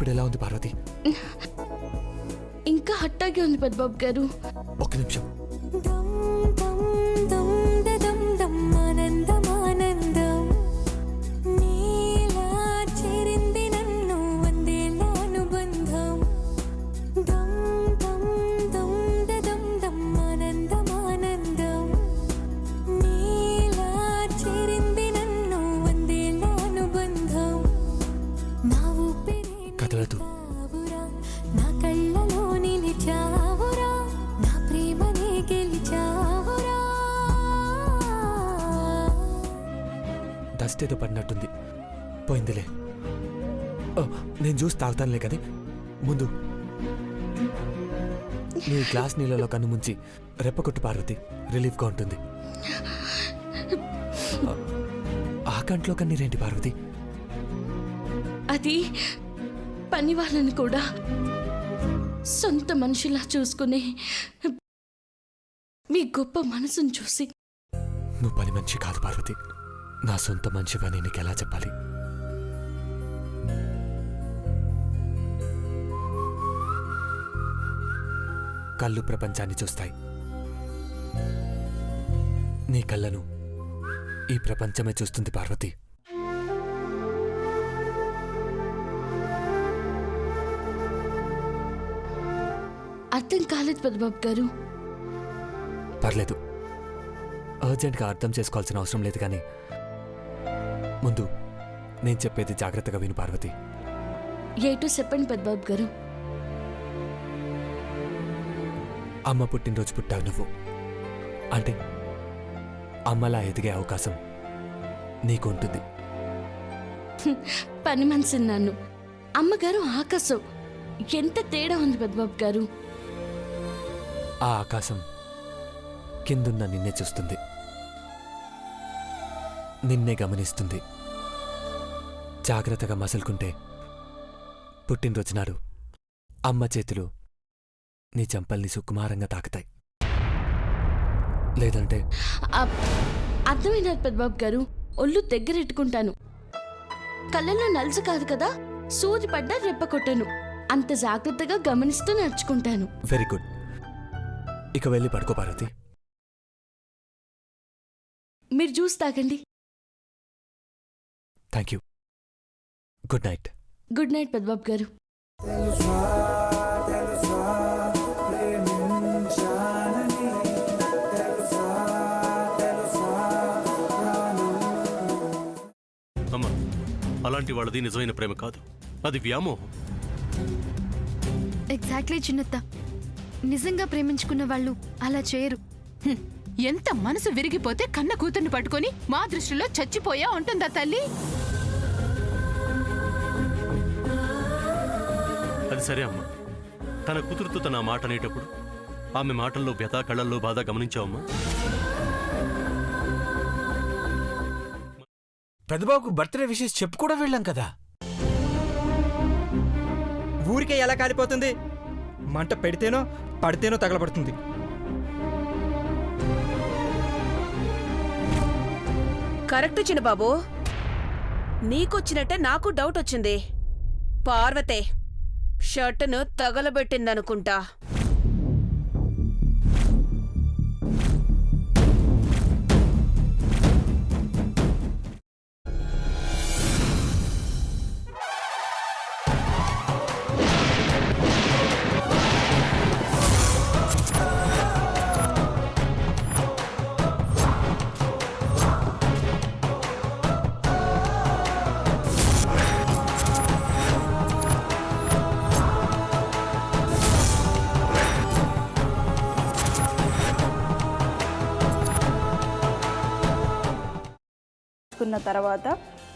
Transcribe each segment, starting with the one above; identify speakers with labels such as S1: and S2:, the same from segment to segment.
S1: ఇప్పుడు ఎలా ఉంది పార్వతి?
S2: ఇంకా హట్టాగే ఉంది పెద్దబాబు గారు.
S1: ఒక్క నిమిషం. కదలదు. డస్ట్ ఏదో పడినట్టుంది. పోయిందిలే. నేను జ్యూస్ తాగుతానులే కానీ ముందు నీ గ్లాస్ నీళ్ళలో కన్ను ముంచి రెప్పకొట్టు పార్వతి, రిలీఫ్గా ఉంటుంది. ఆ కంట్లో కన్నీరేంటి పార్వతి?
S2: అది పని వాళ్ళని కూడా సొంత మనిషిలా చూసుకునే మీ గొప్ప మనసును చూసి.
S1: నువ్వు పని మనిషి కాదు పార్వతి, నా సొంత మనిషివని నీకు ఎలా చెప్పాలి? కళ్ళు ప్రపంచాన్ని చూస్తాయి, నీ కళ్ళను ఈ ప్రపంచమే చూస్తుంది పార్వతి.
S2: అర్థం కాలేదు పెద్దబాబు గారు.
S1: పర్లేదు, అర్జెంట్గా అర్థం చేసుకోవాల్సిన అవసరం లేదు కానీ ముందు నేను చెప్పేది జాగ్రత్తగా విను పార్వతి.
S2: ఏటో చెప్పండి పెద్దబాబు గారు.
S1: అమ్మ పుట్టినరోజు పుట్టావు నువ్వు, అంటే అమ్మలా ఎదిగే అవకాశం నీకు ఉంటుంది.
S2: పని మనిషి నన్ను, అమ్మగారు ఆకాశం. ఎంత తేడా ఉంది పెద్దబాబు గారు.
S1: ఆ ఆకాశం కిందున్న నిన్నే చూస్తుంది, నిన్నే గమనిస్తుంది. జాగ్రత్తగా మసలుకుంటే పుట్టినరోజు నాడు అమ్మ చేతులు నీ చెంపల్ని సుకుమారంగా తాకుతాయి. లేదంటే
S2: అర్థమైనా పెద్దబాబు గారు, ఒళ్ళు దగ్గరెట్టుకుంటాను. కళ్ళల్లో నలుసు కాదు కదా, సూది పడ్డా రెప్ప కొట్టాను. అంత జాగ్రత్తగా గమనిస్తూ నడుచుకుంటాను.
S1: Very good. ఇక వెళ్ళి పడుకో పార్వతి.
S2: మీరు జ్యూస్ తాగండి.
S1: Thank you. Good night.
S2: Good night Peddababu గారు.
S3: అమ్మా, అలాంటి వాళ్ళది నిజమైన ప్రేమ కాదు, అది వ్యామోహం.
S4: ఎగ్జాక్ట్లీ చిన్నత్త, నిజంగా ప్రేమించుకున్న వాళ్ళు అలా చేయరు.
S5: ఎంత మనసు విరిగిపోతే కన్న కూతుర్ని పట్టుకొని మా దృష్టిలో చచ్చిపోయా ఉంటుందా తల్లి?
S3: అది సరే అమ్మా, తన కూతురుతో తన మాట అనేటప్పుడు ఆమె మాటల్లో వ్యథ, కళ్ళల్లో బాధ గమనించావమ్మా?
S6: పెద్దబాబుకు బర్త్డే విషెస్ చెప్పు కూడా వెళ్ళాం కదా.
S7: ఊరికే ఎలా కాలిపోతుంది? మంట పెడితేనో పడితేనో తగలబడుతుంది.
S8: కరెక్ట్ చిన్నబాబు, నీకొచ్చినట్టే నాకు డౌట్ వచ్చింది. పార్వతే షర్టును తగలబెట్టిందనుకుంటా.
S9: తర్వాత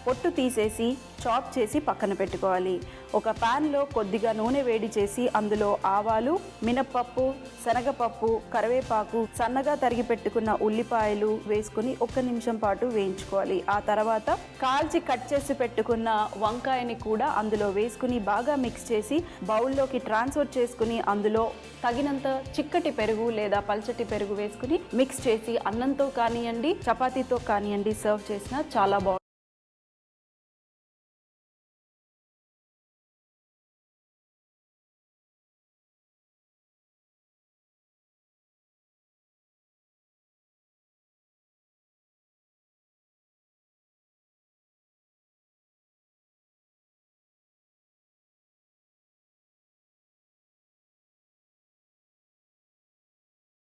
S9: పొట్టు తీసేసి చాప్ చేసి పక్కన పెట్టుకోవాలి. ఒక ప్యాన్లో కొద్దిగా నూనె వేడి చేసి అందులో ఆవాలు, మినప్పప్పు, శనగపప్పు, కరివేపాకు, సన్నగా తరిగి పెట్టుకున్న ఉల్లిపాయలు వేసుకుని 1 నిమిషం పాటు వేయించుకోవాలి. ఆ తర్వాత కాల్చి కట్ చేసి పెట్టుకున్న వంకాయని కూడా అందులో వేసుకుని బాగా మిక్స్ చేసి బౌల్లోకి ట్రాన్స్ఫర్ చేసుకుని అందులో తగినంత చిక్కటి పెరుగు లేదా పల్చటి పెరుగు వేసుకుని మిక్స్ చేసి అన్నంతో కానివ్వండి, చపాతీతో కానివ్వండి సర్వ్ చేసినా చాలా బాగుంటుంది.